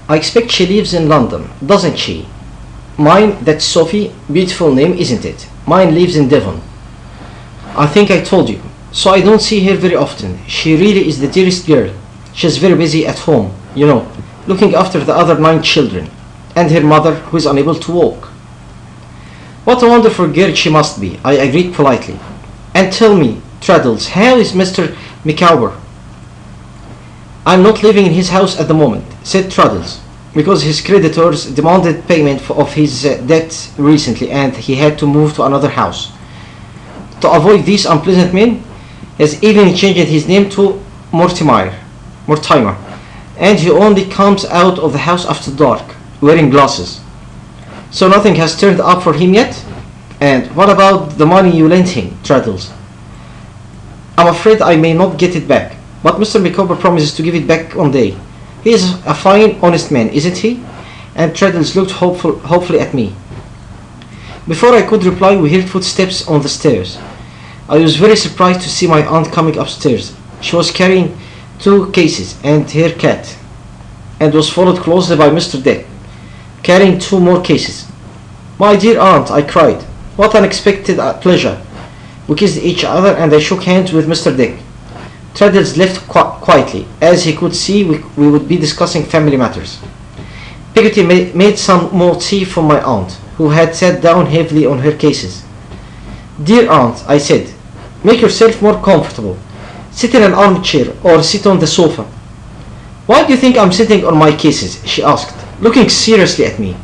I expect she lives in London, doesn't she? Mine, that's Sophie. Beautiful name, isn't it? Mine lives in Devon. I think I told you. So I don't see her very often. She really is the dearest girl. She's very busy at home, looking after the other 9 children, and her mother, who is unable to walk. What a wonderful girl she must be, I agreed politely. And tell me, Traddles, how is Mr. Micawber? I'm not living in his house at the moment, said Traddles, because his creditors demanded payment of his debts recently and he had to move to another house. To avoid these unpleasant men, he has even changed his name to Mortimer, and he only comes out of the house after dark, wearing glasses. So nothing has turned up for him yet? And what about the money you lent him, Traddles? I'm afraid I may not get it back, but Mr. Micawber promises to give it back one day. He is a fine, honest man, isn't he? And Traddles looked hopefully at me. Before I could reply, we heard footsteps on the stairs. I was very surprised to see my aunt coming upstairs. She was carrying 2 cases and her cat, and was followed closely by Mr. Dick, carrying 2 more cases. My dear aunt, I cried. What unexpected pleasure. We kissed each other and I shook hands with Mr. Dick. Traddles left quietly, as he could see we would be discussing family matters. Peggotty made some more tea for my aunt, who had sat down heavily on her cases. Dear aunt, I said, make yourself more comfortable. Sit in an armchair or sit on the sofa. Why do you think I'm sitting on my cases? She asked, looking seriously at me.